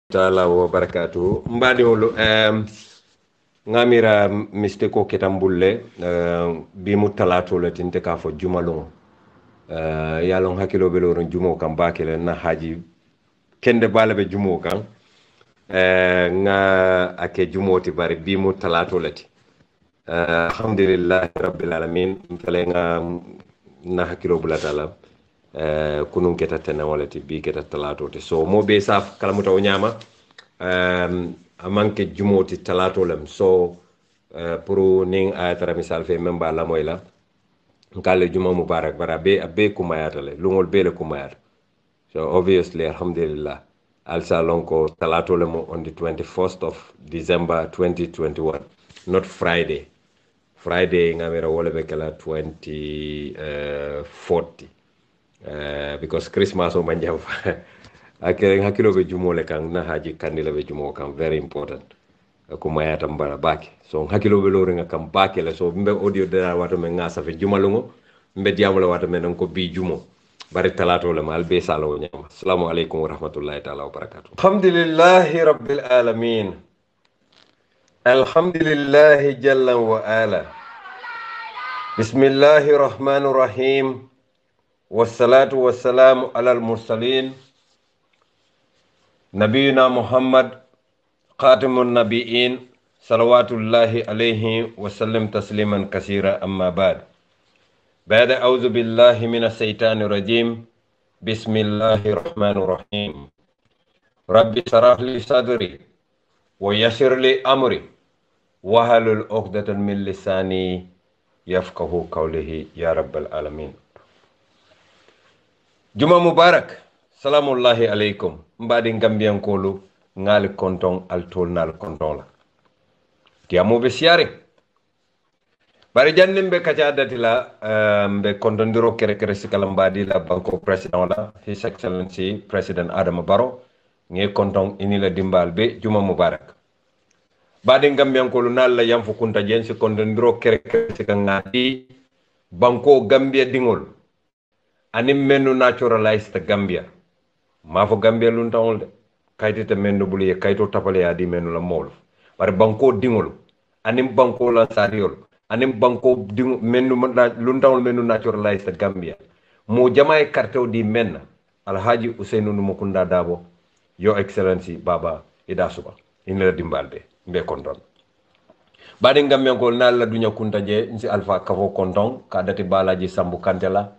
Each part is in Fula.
taala wa barakatuhu mbadiwolu ngamira mistake o ketambulle bi mu talato le tinte ka fo jumalon yalon hakilo be loron jumo kan bakele na haji kende bala be jumo kan nga ake jumoti bari bi mu talato le alhamdulillah rabbil alamin fele nga na hakilo bulatala kunun keta tene walati bi keta talato te so mo be saf kala muta o nyama amanke jumoti talato lem so pour ning ayatara misal fe memba la moyla ngale juma mubarak bara be kumayata le lungol be le kumayata so obviously alhamdulillah alsa lonko talato lem on the 21st of December 2021 not Friday ngamira wole be kala 2040 because Christmas o manjam akere hakilo be jumo le kan na haji kandila be jumo kan very important ko mayata mbara baki so hakilo be loringa kam baki le so mbe audio de wato men ngasa fe jumalungo mbe diamula wato men ko bi jumo bari talato le mal be salo nyama assalamu alaikum wa rahmatullahi ta'ala wa barakatuh alhamdulillahi rabbil alamin alhamdulillahi jalla wa ala bismillahir rahmanir rahim wassalatu wassalamu alal mursalin nabiyuna muhammad khatimun nabiin salawatullahi alayhi wa sallam tasliman kasira amma ba'd a'udhu billahi minash shaitanir rajim bismillahir rahmanir rahim rabbi shrah li sadri wa yassir li amri wahlul 'uqdatan min lisani yafqahu qawli ya rabbal alamin. Juma mubarak, salamullahi alaikum. Mbadi Gambian kolu ngali konton altol nal konton la. Tiamu be siare. Bari jannim be kaca dati la be kontondiro kere sikala mbadi la banko president la His Excellency President Adama Barrow nge konton ini la dimbal be juma mubarak. Badi Gambian kolu nal la yamfu kunta jensi kontondiro kere sikala ngati banko Gambia dingol. Anim menu naturalized Gambia. Mafo Gambia luntawol de kayti te menu bulu ye kayto tapale ya di menu la mol bare banko dingol anim banko la sariol anim banko ding menu luntawol menu naturalized Gambia mo jamaay kartew di men alhaji Ousainou Mukunda Dabo Your Excellency Baba Ida Suba ina dimbalbe mbe konton bade Gambia ko nal la dunya kunta je nsi alpha kafo konton ka dati balaji Sambu Kantela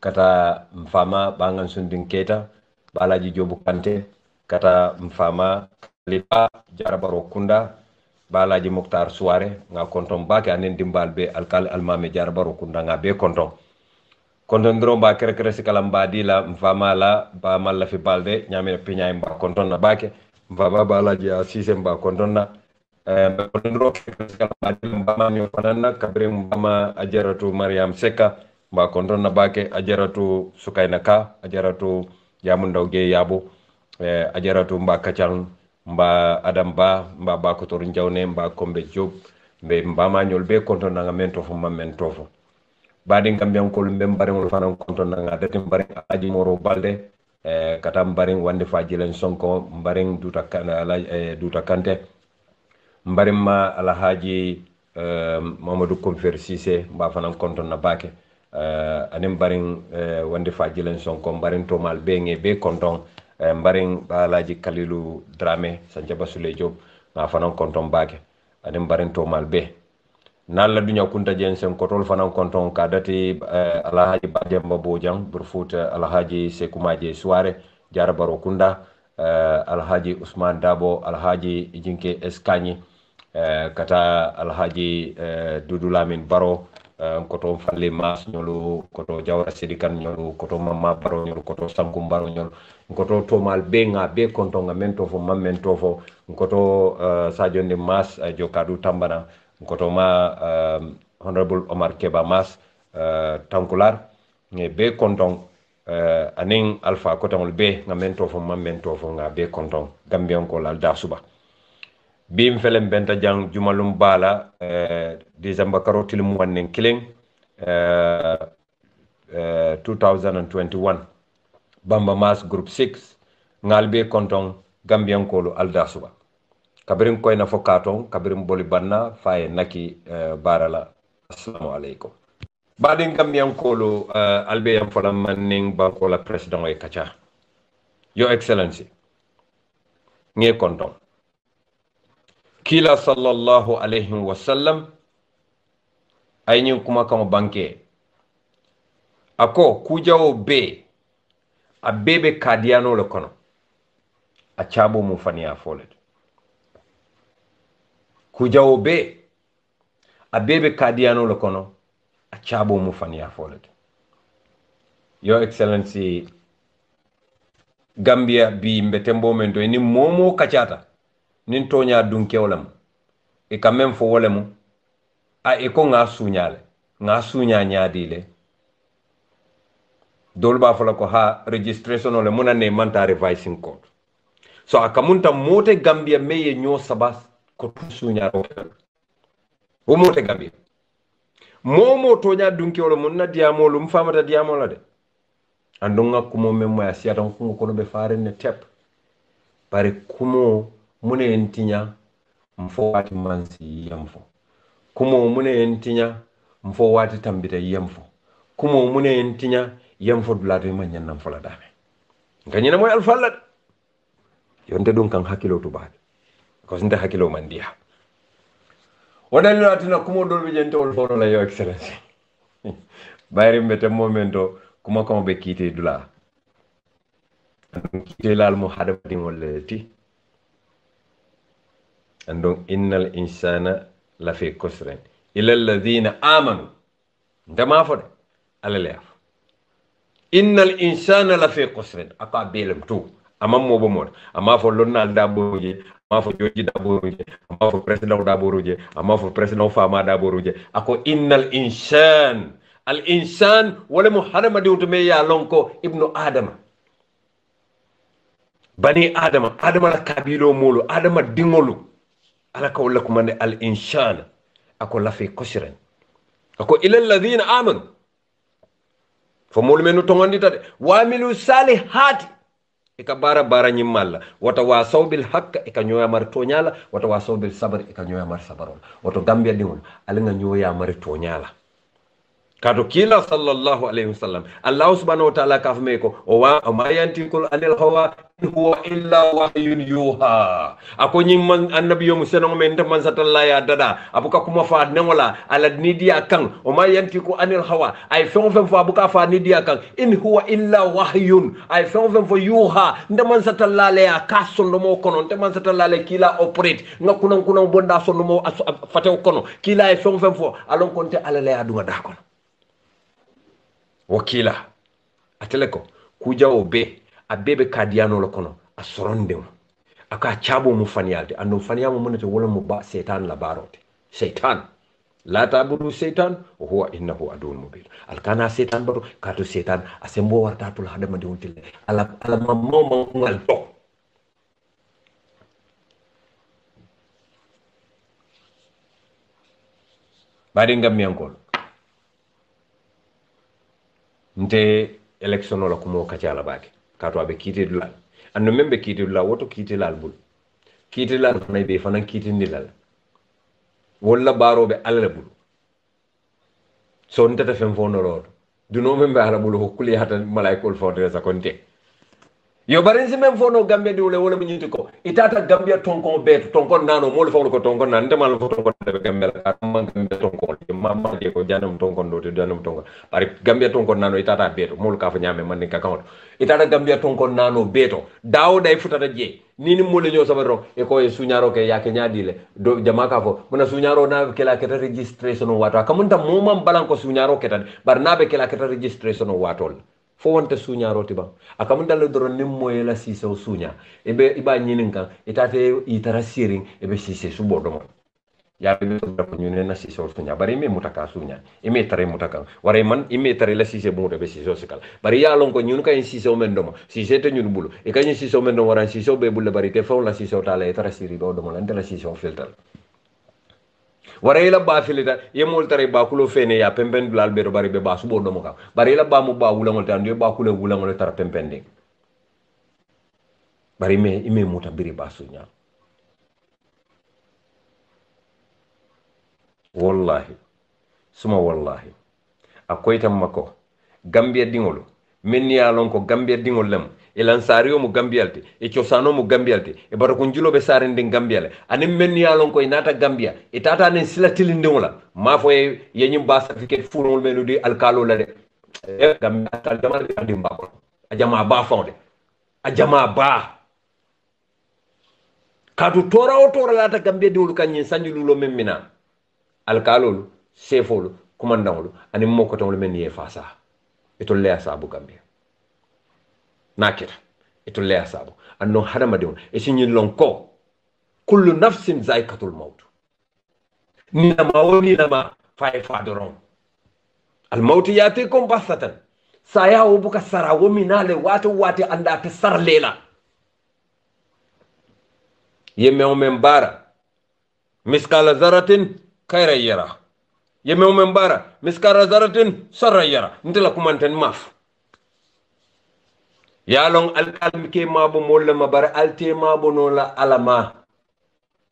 kata mfama bangan sunding keta Balaji Jobu Kante kata mfama lipa Jarabaro Kunda Balaji Moktar Suare nga konton bake anen dimbal be alkal almame Jarabaro Kunda nga be konton ndro ba kere sikala mbadi la mfama la ba malla fi balde nyame piñay mba konton na bake mfama Balaji Asise mba konton na ndro kere sikala mbadi mbama nyo fanana kabre mbama Ajaratu Mariam Seka mba konton na bake Ajaratu Sukainaka Ajaratu Yamundaw ge yabo Ajaratu mba Kacang mba Adam Ba mba Bakotor Njawne mba Kombe Job mbe mbama nyol be konton nga mentofo mamentofo badi Gambian ko mbe mbaring fanan konton nga dati mbaring Aji Moro Balde kata mbaring Wande Fajilen Sonko mbaring Duta Kante mbaring ma Alhaji Mamadou Konfer Cissé mba fanan konton na bake anim baring Wande Fajilen Sonko mbaring tomal be be konton mbaring Balaji Kalilu Drame Sancha Basule Job nga fanan konton bake anim baring tomal be nalla dunya kunta jensen kotol fanan konton ka dati Alhaji Bajamba Bojang Burfuta Alhaji Sekumaje Suare Jarabaro Kunda Alhaji Usman Dabo Alhaji Jinke Eskanyi kata Alhaji Dudulamin Baro koto Falle Mas nyolu koto Jawara Sidikan nyolu koto Mama Baro nyolu koto Sankum Baro nyolu koto tomal be nga be konto nga mentofo mamentofo koto Sadio Ndi Mas Jokadu Tambana koto ma Honorable Omar Keba Mas Tankular nge be konton aning Alpha kotongol be nga mentofo mamentofo nga be konton Gambian ko lal da suba bim felem benta jang jumalum bala December karotil mu wannen killing 2021 Bamba Mas Group 6 ngalbe konton gambiyankolu alda suba kabirin koyna fo katon kabirin boli banna faye naki barala assalamu alaikum badin gambiyankolu albeyam fola manning bankola president e kacha your excellency nge konton kila sallallahu alayhi wa sallam ay ñin kuma kama banke ako kujawo be a bebe kadiyano le kono a chabo mu faniya folet kujawo be a bebe kadiyano le kono a chabo mu faniya folet your excellency Gambia bi mbetembo mento ni momo kachata nin tonya dunkewolam e quand même fo wolemu a e ko nga sunya nyaadile dolba fola ko ha registration ole munane manta revising code so akamunta mote Gambia meye nyo sabas ko sunya ro o mote Gambia momo tonya dunkewolo munna diamolo mfamata diamola de andonga kumo memmo ya siata ko kono be faare ne tep pare kumo mune entinya mfo wati mansi yamfo kumo mune entinya mfo wati tambita yamfo kumo mune entinya yamfo dulade man nyanam fola dame nganyina moy alfalad yonde dun kan hakilo to baade ko sinde hakilo man dia wadal latina kumo dolbe jente wol fono la yo excellence bayri mbete momento kuma kama be kite dula kite lal mo hada dingol ti andon innal insana la fi kusrin illa alladhina amanu ndama fode alale af innal insana la fi kusrin aka belem tu amam mo bo mod ama fo lonnal da boje ama fo joji da boje ama fo president da boje ama fo president fama da boje ako innal insan al insan wala muharrama diwto me ya lonko ibnu adama bani adama la kabilo mulu adama dingolu ala ka wala kuma ne al insan ako la fi kusran ako ila alladhina amanu fo mulu menu tongondi tade wa milu salihati ika bara nyimalla wata wasaw bil haqq ika nyoya mar tonyala wata wasaw bil sabr ika nyoya mar sabarol wato gambia dingol ala nga nyoya mar tonyala kato kila sallallahu alaihi wasallam Allah subhanahu wa ta'ala kafme ko o ma yantikul anil hawa huwa illa wahyun yuha ako man annabi yo museno men ta man satalla ya dada abuka kuma fa nengola ala nidia kan o ma yantiku anil hawa ay fon fo abuka fa nidia kan in huwa illa wahyun ay fon fo yuha nda man satalla ya kaso no mo kono nda man satalla kila operate ngakunan kunan bonda so no mo fatew kono kila ay fon fo alon konte ala le aduma da kono wakila ateleko kuja obe abebe kadiano lokono asorondem aka chabo mu faniyalde ando faniyamo munete wala mu ba setan la barote setan la tabudu setan huwa innahu adun mubin alkana setan baro kato setan asembo warta tul hadama de wontile ala mammo ngal to bari ngam mi ankol nte election la kumo kacala bake kato abe kite dula anno membe kite dula woto kite lal bul kite lal fana be fana kite ndilal wala barobe alala bul so ntata fem fono rodo duno membe ala bul hokuli hata malaikol fodre sa konte yo barinsi mem fono gambia di wala mu nyiti ko itata gambia tonkon beto tonkon nano mol fawlo ko tonkon nan demal fo tonkon de gambia la man gambia tonkon mamma de ko janam tonkon do te janam tonkon bari gambia tonkon nano itata beto mol ka fa nyame man ni ka kawto itata gambia tonkon nano beto dawo day futata je nini mole nyo sabaro e ko e sunyaro ke yake nyaadile do jama ka fo mona sunyaro na kela keta registration wato kamunta momam balan ko sunyaro ketan bar nabe kela keta registration watol fo wonte suñaro tiba akam dal do ron nim moy la sise o suña ebe iba ñinin kan itate itara siring ebe sise su bodo mo ya be do ko ñune na sise o suña bari me mutaka suña ime tare mutaka ware man ime tare la sise bu be sise o sikal bari ya lon ko ñun kay sise o men do mo sise te ñun bulu e kay sise o men do waran sise o be bulu bari te fo la sise o tala itara siri do mo lan la sise o filter wara ila ba filita ye mol tare ba kulo fene ya pempen dulal be bari be ba subo do mo ka bari ila ba mu ba wula ngol tan ye ba kulo wula ngol tar pempende bari ime muta biri basunya wallahi suma wallahi akoy tam mako gambia dingolu menni ya lon ko gambia dingol lem ilan sariyo mu gambialti e ciosano mu gambialti e baro ko julobe sarende gambiale ani menni ya lon ko inata gambia e tata nen silatili ndingola ma fo yenyim ba certificate fulol melu di alkalo la de e gambia tal jamal di mbako a jama ba fonde a jama ba kadu tora o tora lata gambia diwlu kanyin sanjululo memmina alkalolu sefolu kumandangolu ani mokotongolu men ye fasa ito leya sabu gambia nakira ito leya sabu anno hadama diwon e sinyin lon ko kullu nafsin zaikatul maut ni nama woni nama fay fadoron al maut yatikum basatan saya wo buka sara wo minale wati anda ta sar lela yemme o men bara miskala zaratin khayra yara yemme o men bara miskala zaratin sarra yara ndila kumanten maf yalon alkalmi ke mabo molle mabara alte mabo no la alama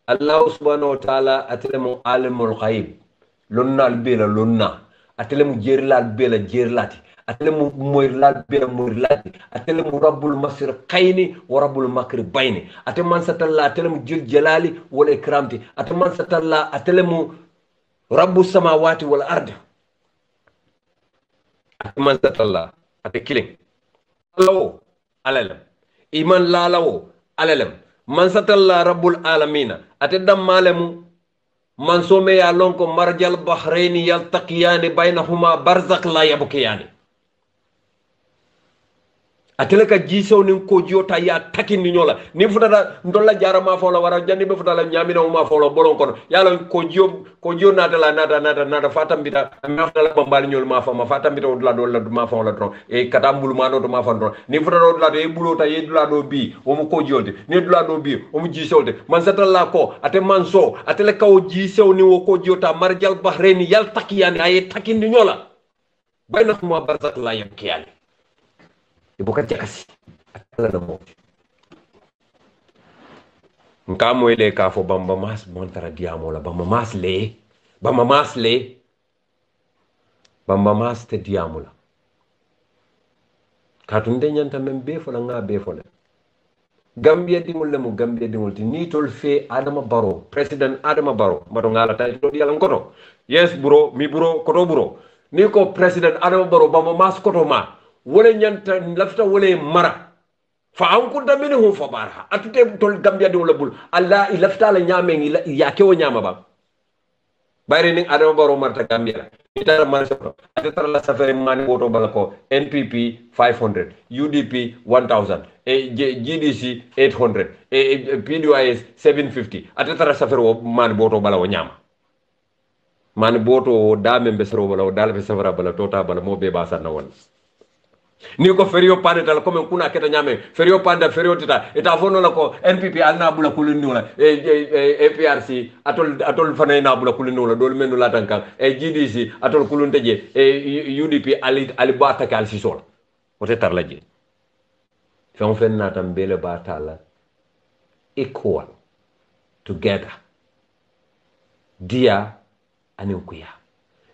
allah subhanahu wa ta'ala atlemu alimul ghaib lonna bela lonna atlemu jerlal bela jerlati atlemu moyrlal bela moyrlati atlemu rabbul masriqaini wa rabbul maghribaini atman satalla atlemu jil jalali wal ikramti atman satalla atlemu rabbus samawati wal ardi atman satalla atkilin lawo alalam iman lalawo alalam man satalla rabbul alamina ate dammalemu man some ya lonko marjal bahraini yaltaqiyani bainahuma barzakh la yabkiyani atele ka jiso nin ko jota ya takindi nyola ni futata ndolla jarama fo la wara jandi be futala nyamina ma fo la bolon kono yalo ko jio nata fatam bita ma futala bambal nyol ma fa ma fatam bita odla do la ma fa la tron e katambul ma no ma fa tron ni futata odla do e bulota e dula do bi o mo ko jolde ni dula do bi o mo jisolde man satalla ko ate man so atele ka o jiso ni wo ko jota marjal bahrain yal takiyani ay takindi nyola bainakuma barzak la yabkiyani ibu kan jakasi atala na mo nka moyle ka fo bamba mas montara diamo la bamba mas te diamo la katunde nyanta men be fo la nga be fo la gambia dingol le mo gambia dingol ti ni tol fe adama baro president adama baro mbato ngala tay to yalla ngoto yes bro mi bro koto bro ni ko president adama baro bamba mas koto ma wole nyanta lafta wole mara fa an kunta minhu fa barha atute tol gambia de wala bul alla ilafta la nyame ya kewo nyama ba bayre ni adama baro marta gambia itara man so atara la safari mani woto bala ko npp 500 udp 1000 e gdc 800 e pdis 750 atara safari wo mani woto bala wo nyama mani boto dame mbesro bala dal be safara bala tota bala mo be basa na won ni ko ferio pande tal comme kuna keta nyame ferio pande ferio tita eta fono la ko npp alna bula kulindi wala e prc atol fanay na bula kulindi wala dol menu la tanka e gdc atol kulunte je e udp ali bata kal sisol wote tar la je fon fen na tam bele batala equal together dia anin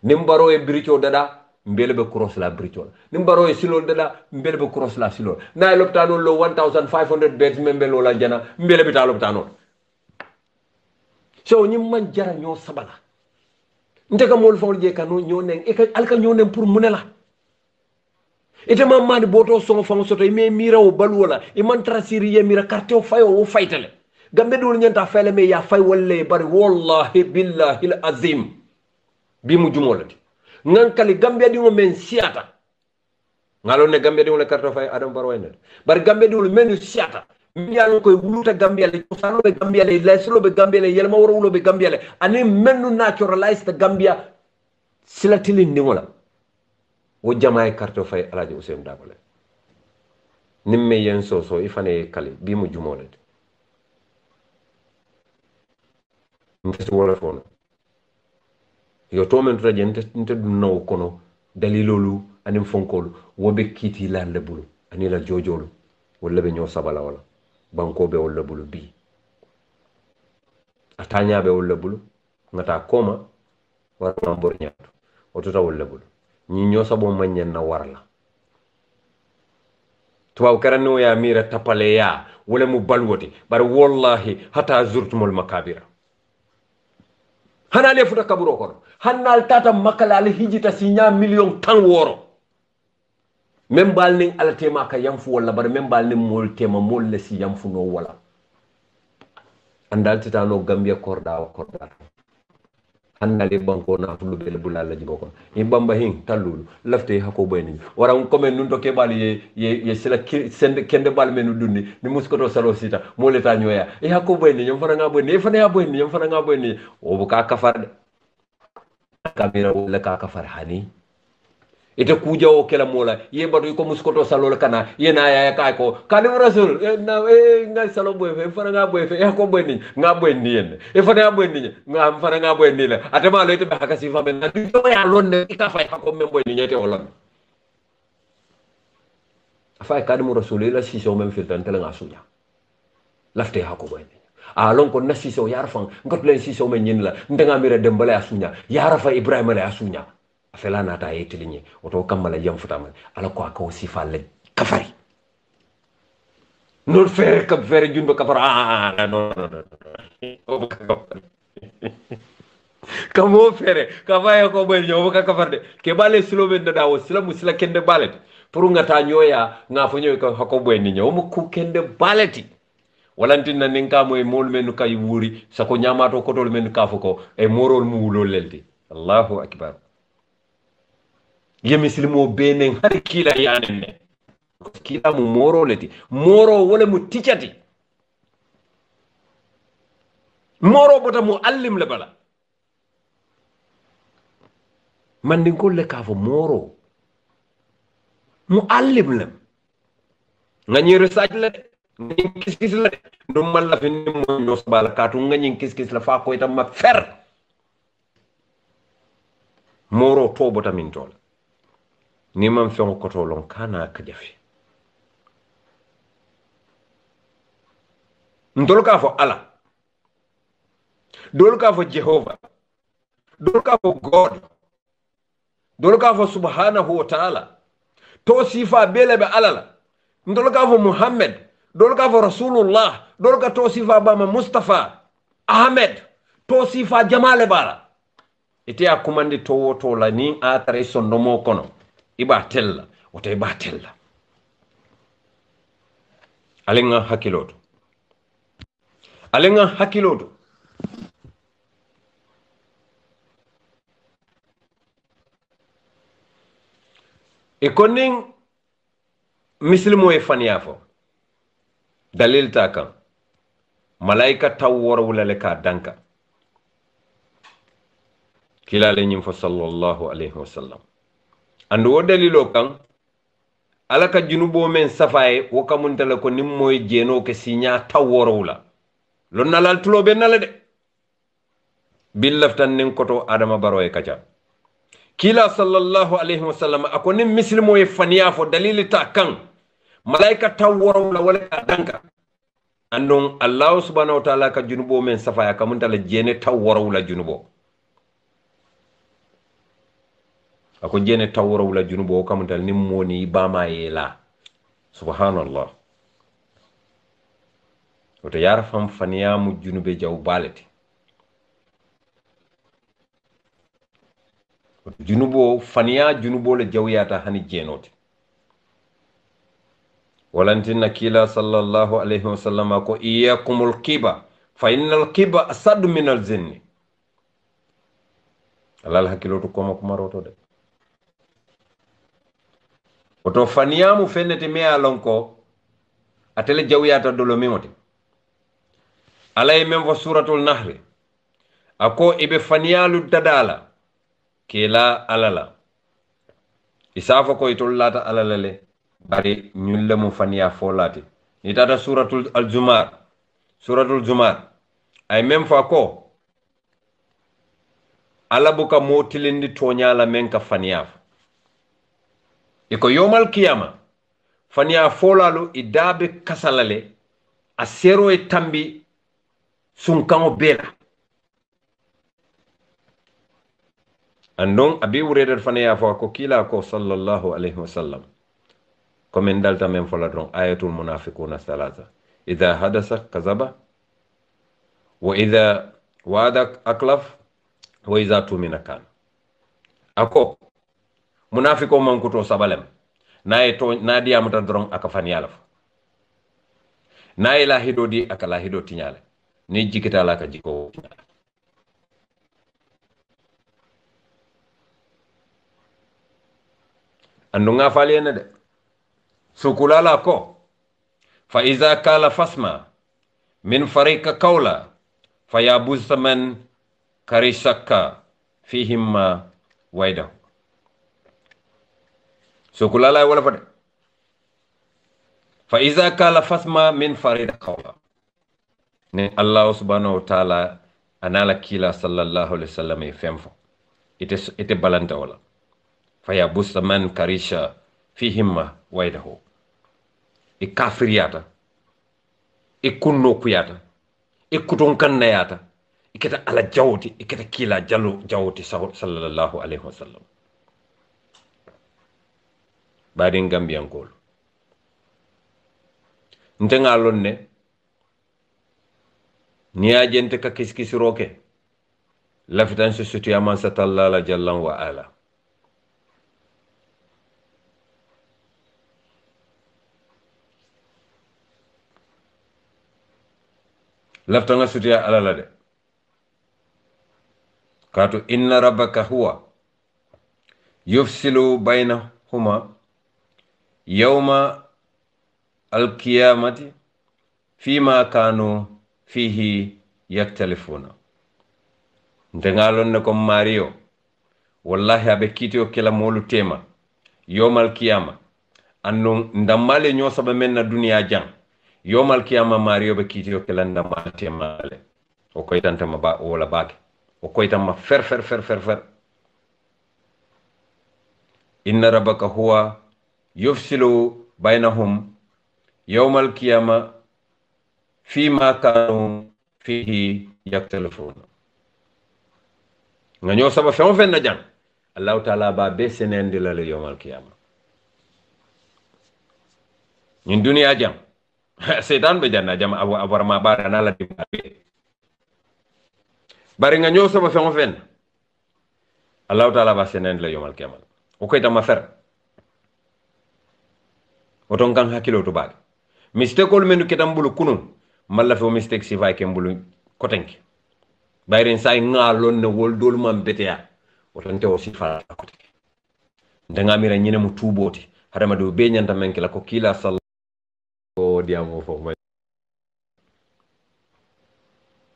nimbaro e bricho dada mbele be cross la britol nimbaro e silol dada mbele be cross la silol na loptano lo 1500 beds membe lo la jana mbele be ta loptano so ñim man jara ñoo sabala ndega mol fawol je kanu ñoo nen e ka alka ñoo nen pour munela ite mam mani boto son fam soto me mira o balwola e man trasiri ye mira carte o fayo o faytale gambe dul ñanta fayla me ya fay walle bari wallahi billahi al azim bi mu jumolati ngankali gambia di men siata ngalo ne gambia di le carte fay adam barwayne bar gambia di men siata mi yalla koy wuluta gambia le salo be gambia le leslo be gambia le yelma woro wulo be gambia le ani menu naturalized gambia silatili ni wala wo jamaay carte fay alaji usem dabale nimme yen so ifane kali bi mu jumolati mfesu wala fono yo to men traje nte dum naw kono dalilolu anim fonkolu wobe kiti la lebulu ani la jojolu wala be ñoo sabala wala banko be wala bulu bi atanya be wala bulu ngata koma war ma bor ñaatu oto ta wala bulu ñi ñoo sabo mañen na warla tuwaw karano ya mira tapale ya wala mu balwoti bar wallahi hata zurtumul makabira hana le futa kaburo ko hannal tata makala al hijita sinya million tan woro même bal ning alatema ka yamfu wala bar même bal ning mol tema mol la si yamfu no wala andal titano gambia korda wa korda hannale banko na tulu bele bulala jibo ko e bamba hin tallulu lafte hako boyni wara ko men nun to ke bal ye sila kende bal men dunni ni muskoto salo sita mo leta nyoya e hako boyni nyam fana nga boyni e fana ya boyni nyam fana nga boyni o bu ka kafar kamera wala ka kafar hani ite kuja o kela mola ye badu ko muskoto salo kana ye na ya ka ko kadim rasul na nga salo boy fe fana nga boy fe e ko boy ni nga boy ni yen e fana nga boy ni nga fana nga boy ni la atema lo ite ba ka si fa men na du ya lonne ka fay ko men boy ni ñete wala fay kadim rasul la si so men filtan tele nga sunya lafte ha ko boy ni a lon ko na si so yar fan ngot len si so men ñin la ndanga mira dembale asunya yara fa ibrahima la asunya afela nata yetilinye oto kamala yam futama ala ko akaw sifa le kafari non fere ka fere junba kafara non kamo fere ka vaya ko be nyoba ka kafar de ke bale silo ben da wo sila musila kende balet pour ngata nyoya nga fo nyoy ko hako boy ni nyomo ku kende baleti walantin na ninka moy mol men kay wuri sako nyamato ko tol men ka fo ko e morol mu wulol lelti allahu akbar ye misilimo benen har kila yanenne kila mu moro leti moro wala mu ticati moro bota mu allim le bala man din ko le ka fo moro mu allim le ngani research le ngani kis la do malla fi ni mo nos bala katu ngani kis la fa ko itam ma fer moro to bota min tol ni man fen ko to lon kana ka jafi ndol ka fo ala dol ka fo jehova dol ka fo god dol ka fo subhanahu wa ta'ala to sifa bele be alala ndol ka fo muhammad dol ka fo rasulullah dol ka to sifa ba ma mustafa ahmed to sifa jamale bala ite akumandi to woto la ni atare sondomo kono iba tella wata iba tella alenga hakiloto e konin mislimo e faniyafo dalil ta kan malaika tawwar wulale ka danka kilale nyim fo sallallahu alaihi wasallam andu wo dalilo kan alaka junubo men safaye wo kamuntala ko nim moy jeno ke sinya tawworowla lon nalal tulo be nala de billaftan nin koto adama baro e kaca kila sallallahu alaihi wasallam ako nim muslimo e faniya fo dalili ta kan malaika tawworowla wala danka andon allah subhanahu wa ta'ala ka junubo men safaye kamuntala jene tawworowla junubo ako jene tawro wala junubo kamutal nim moni bama yela subhanallah oto yara fam faniyamu junube jaw balati junubo faniya junubo le jawyata hani jenote walantinna kila sallallahu alaihi wasallam ko iyakumul kiba fa innal kiba asad min al zinni alal hakiloto koma kumaroto de oto faniyamu fennete me alonko atele jawyata dolo mimote alay mem fo suratul nahri ako ibe faniyalu dadala kila alala isafa ko itollata alala le bari ñulle mu faniya folati ni tata suratul zumar ay mem fa ko alabuka motilindi toñala men ka faniya iko yomal kiyama faniya folalu idabe kasalale a sero e tambi sunkaŋo bela andon abi wuredar fana ya fa ko kila ko sallallahu alaihi wasallam comme dalta men fola don ayatul munafiquna salasa idha hadasa kazaba wa idha wa'ada aklaf wa idha tumina kan ako munafiko man kuto sabalem naye to nadi amata dron aka fan yala naye la hido di aka la hido tinyale ni jikita la ka jiko andu nga fali ene de sukulala ko fa iza kala fasma min farika kaula fa yabuzza man karishakka fihimma waydahu sukulala wala fade fa iza kala fasma min farida kaula ne Allah subhanahu wa ta'ala anala kila sallallahu alaihi wasallam e femfo ite balanta wala faya busta man karisha fi himma waydahu e kafiriyata e kunno kuyata e kuton kannayata e keta ala jawti e keta kila jallo jawti sallallahu alaihi wasallam badin gambiyankol ntenga lonne niya jente ka kiskisiroke lafitan su sutu aman satallala jallan wa ala laftanga sutiya ala la de kaatu inna rabbaka huwa yufsilu baynahuma yawma alqiyamati fima kanu fihi yaktalifuna ndengalon ne ko mario wallahi abe kitio kila molu tema yawmal qiyama annu ndamale nyo saba men na duniya jang yawmal qiyama mario be kitio kila ndamale tema le o koy tantama ba wala baake o koy tamma fer inna rabbaka huwa yufsilu bainahum yawmal qiyama fima kanu fihi yaktalifuna nga ñoo saba feŋo feŋ na jaŋ allahu taala ba be senendi la le yawmal qiyama ñin duniya jaŋ setan be janna jam abarama bara na la di bari nga ñoo saba feŋo feŋ allahu taala ba senendi la yawmal qiyama o koy tama fer oton kan hakkilo to baade mistake ol menu ketam bulu kunun malla fo mistake si fay kembulu kotenke bayren say ngalon ne wol dol mam betea otonte o sifa kotenke ndanga mira nyine mu tuboti hadama do be nyanta menke la ko kila sallallahu diamo fo ma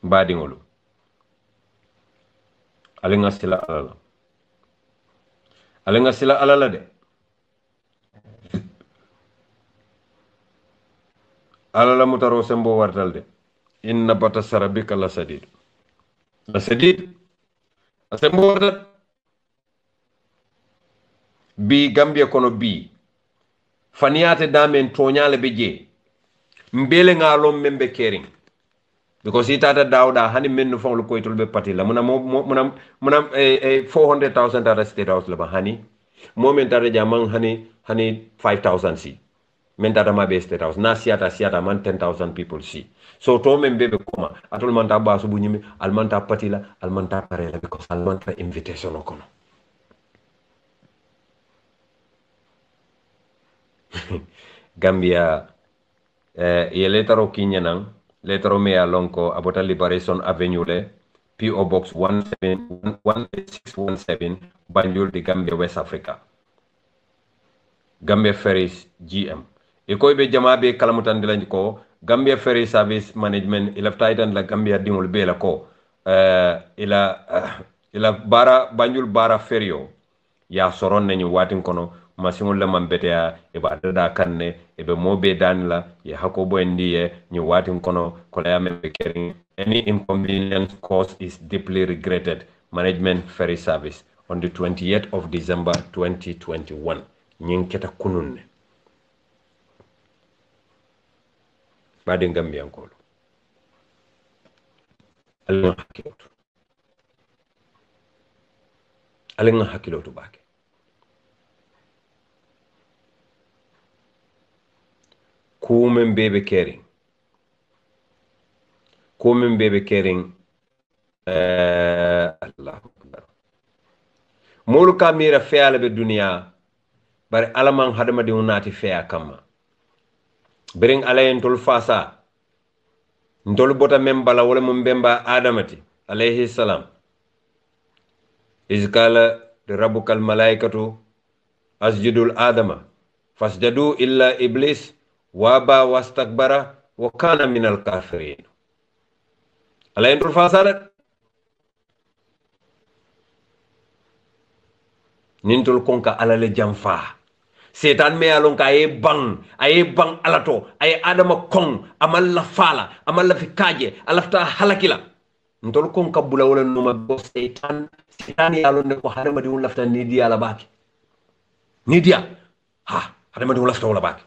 badi ngolu alinga sila alala de alala mutaro sembo wartal de inna batasara bika la sadid asembo wartal bi gambia kono bi faniyate damen toñale be je mbele ngalom membe kering because itata dawda hani mennu fon lu koytol be patila munam 400,000 tata state house laba hani moment tata jaman hani 5,000 si men tata ma be state house na siata man 10,000 people si so to men bebe koma atol man ta basu bu nyimi al man ta patila al man ta parela because al man ta invitation o kono Gambia ye letaro kinyanan letaro me alonko abota Liberation Avenue le PO Box 17617 Banjul di Gambia West Africa Gambia Ferries GM ikoy be jama be kalamutan dilanj ko Gambia Ferry Service Management ila taitan la Gambia dingol be la ko ila bara Banjul bara ferio ya soron nañu watin kono masiŋol le man beteya e ba dada kanne e be mobe danila ye hako boyndi ye ñu watin kono ko la yame be kering any inconvenience caused is deeply regretted management ferry service on the 28th of December 2021 ñing keta kununne baden gambiyankolo alin hakkiloto alin hakkiloto bake kumen bebe kering kumen bebe kering allahu akbar molu ka mira feala be duniya bari alaman hadama de unati feya kamma bering alayen tol fasa ntol bota membala wala mum bemba adamati alayhi salam izkala rabbukal malaikatu asjudul adama fasjadu illa iblis waba wastakbara wa kana minal kafirin alayen tol fasa rek nintol konka alale jamfa setan me alon ka aye bang alato aye adama kong amalla fala amalla fikaje alafta halakila ntol konka bula wala numa bo setan yalon ne ko hadama di lafta ni dia la baki ni dia ha hadama di lafta wala baki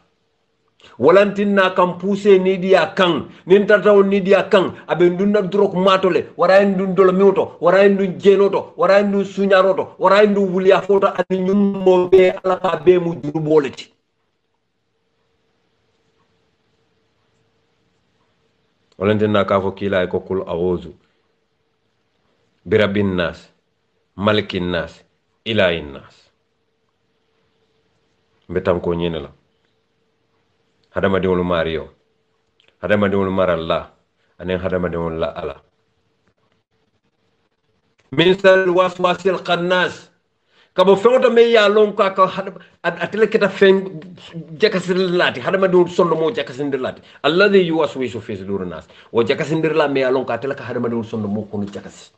walantinna kam poussé ni dia kan nin tataw ni dia kan abe ndunna drok matole wara ndun dolo miwto wara ndun jenoto wara ndun suñaroto wara ndun wuliya foto ani nyummo be ala ka be mu juru boleti walantinna ka fo kila ko kul a'udhu bi rabbin nas malikin nas ilahin nas betam ko ñene la hadama diwul mario hadama diwul maralla anen hadama diwul la ala min sal waswasil qannas kabo fewta me ya lon ka atele kita fen jakasil lati hadama diwul sonno mo jakasil lati alladhi yuwaswisu fi sudur nas wo jakasil la me ya lon ka atele ka hadama diwul sonno mo ko jakasi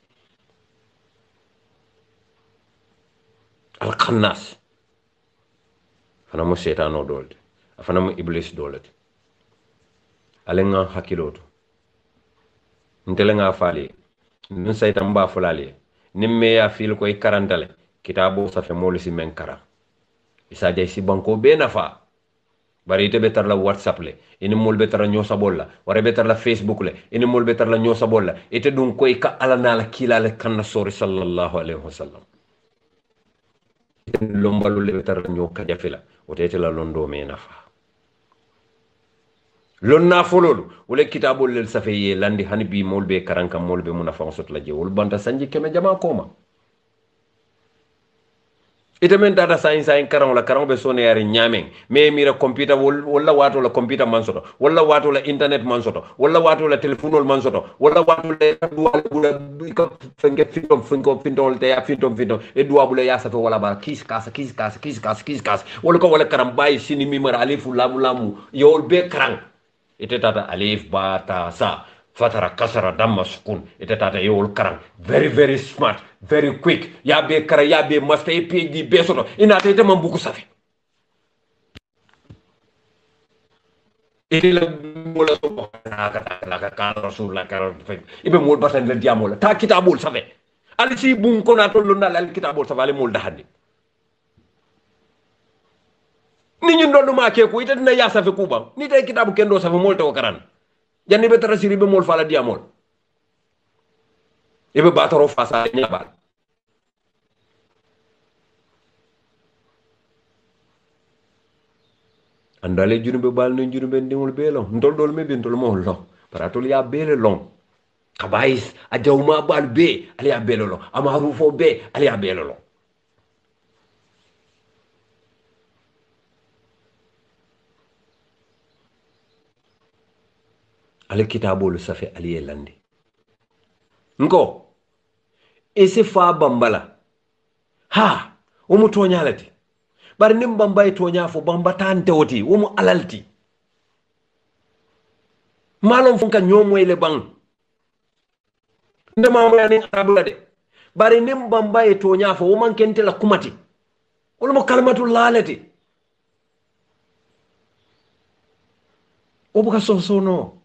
al qannas fana mo shaytano dolde afana mo iblis dolati alenga hakiloto ntelenga fali nun saytan ba fulali nimme ya fil koy karantale kitabo sa fe molisi men kara isa jay si banko be nafa bari ite betar la whatsapp le ini mol betar la nyosa bolla wara betar la facebook le ini mol betar la nyosa bolla ite dun koy ka alana la kilale kanna sori sallallahu alaihi wasallam lombalu le betar la nyoka jafila wotete la londo me nafa lonna fololu wala kitabol lel safeye landi hani bi molbe karanka molbe munafa sot la je wol banta sanji keme jama koma ite men data science ay karan wala karan be sone yari nyamen me mira computer wala wato la computer man soto wala wato la internet man soto wala wato la telephone man soto wala wato la duwal bula ko fenge findol te ya findom e duwa bula ya sato wala ba kis kas wala ko wala karan bay sini mi mara alifu lamu yol be karan ite tata alif ba ta sa fatara kasara damma sukun ite tata yol karang very very smart very quick ya be kara ya be master PhD be soto ina te man buku safi ite la mola so la ka rasul la ka ibe mol batan le diamol ta kitabul safi ali si bun ko na tollu na al kitabul safi ali mol da handi ni ñu ndondu ma ke ko ite dina ya safi kuba ni tay kitabu kendo safi mol to karan janni be tara siri be mol fala diamol ibe bataro fasa nyabal andale junube bal no junube ndimul be long ndol dol me bintol mo long paratol ya bele long kabais a jawma bal be ali ya bele long amaru fo be ali ya bele long ale kitabolu safe aliye landi nko ese fa bambala ha womu toñalati bari nim bambay toña fo bambatante woti womu alalti malon fonka ñomoyle bang ndema mo yani arabula de bari nim bambay toña fo woman kente la kumati wala mo kalmatu lalati obuka sosono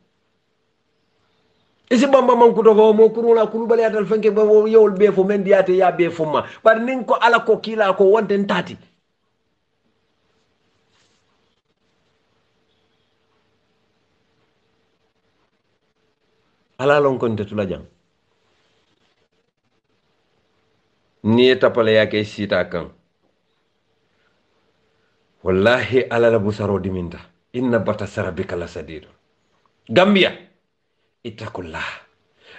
isi bamba man kuto ko mo kurula kulubali atal fenke ba yewol be fo men diate ya be fo ma bar nin ko ala ko kila ko wonten tati ala lon kon tetula jang ni tapale yake sita kan wallahi ala la busaro diminta inna batasara bika la sadid gambia itakullah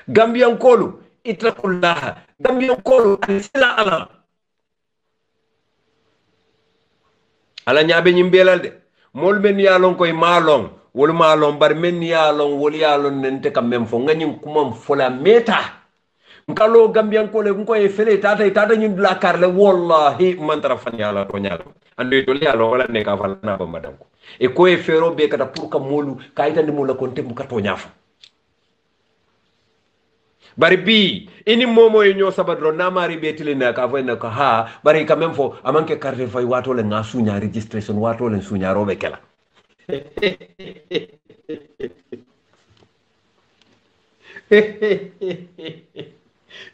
gambian kolu itakullah gambian kolu sila ala nyaabe nyimbelal de mol men yalon koy malon wol malon bar men yalon wol yalon nente kam mem fo ngani kuma fola meta ngalo gambian kole ko e fele tata nyin la karle wallahi man tara fan yala to nyaalo ande to yalo wala ne ka fal na ba madam ko e ko e fero be kata pour ka molu kayitande mo la kon te mu ka to nyaafa bari bi ini momo e ñoo sabadro na mari be tilina ka fay na ko ha bari quand même fo amanke carte fay wato le nga suña registration wato le suña robe kala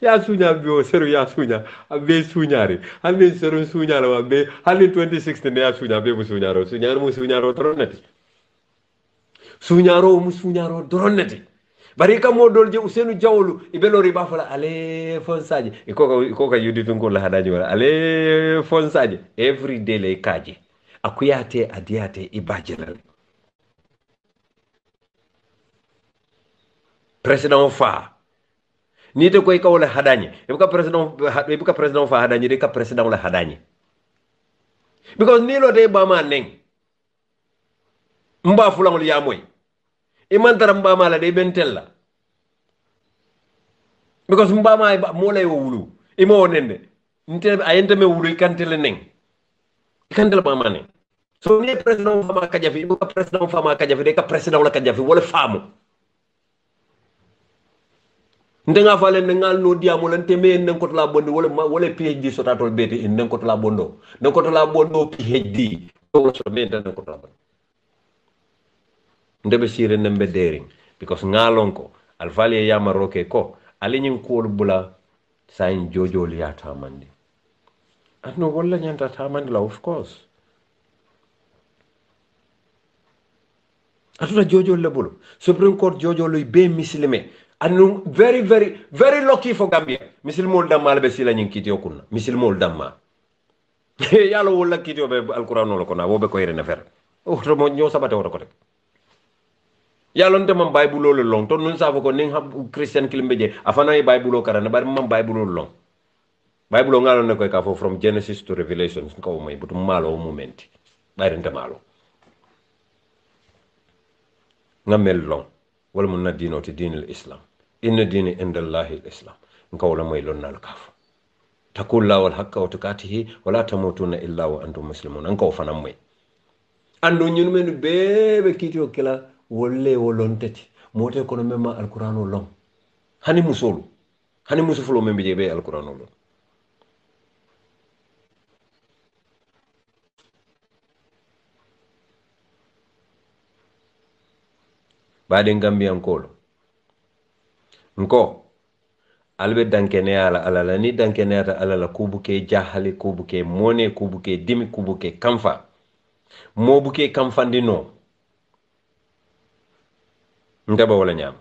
ya suña bio seru ya suña abe suñari hande seru suña la be hande 2016 ne ya suña be mu suñaro dronati suñaro mu suñaro dronati bari ka modol je Usenu Jawlu ibelori ba fala ale fonsaje ikoka yudi tunko la hadaji wala ale fonsaje every day le kaje akuyate adiate ibajelal president fa ni te koy kawla hadani ibuka president fa hadani de ka president la hadani because ni lo de ba ma neng mba fulangul ya moy imantara mbama la de bentella because mbama mo lay wulu imo wonende nte ayente me wulu kantele neng kantele mama ne so ni president fama kajafi ibo ka president fama kajafi de ka president wala kajafi wala famu ndenga fale ngal no diamo lan teme nen ko la bondo wala PhD sotatol beti nen ko la bondo nen ko la bondo PhD ko so men tan ko la bondo ndebe sire nembe dering because ngalon ko alfali ya maroke ko alinyin ko bula sain jojo liya tamandi no wala nyanta tamandi la of course atula jojo le bulu supreme court jojo loy be muslime anu very very very lucky for Gambia muslimol damma be sila nyin kiti okunna muslimol damma yalo wala kiti be alquran lo ko na wo be ko yere fer o to mo nyo sabate woro ko rek yalon te man bible lo long to nun savo ko ning christian kilimbe je afana e bible karana bar man bible lo long bible ngalon ne ko ka fo from genesis to revelation ko may butum malo moment barente malo ngamel long wala mun na dino te dinul islam inna dini indallahi islam ko wala may lon nal kaf takul la wal hakka wa tukatihi wala tamutuna illa wa antum muslimun ko fanam may ando ñun men bebe kitio kila wolle wolontati mote kono memma alqur'ano long hani musu fulo membe je be alqur'ano long baade gambian kolo nko albe dankene ala ni dankene ata ala la kubuke jahali kubuke mone kubuke dimi kubuke kamfa mobuke kamfandi no ndaba wala nyama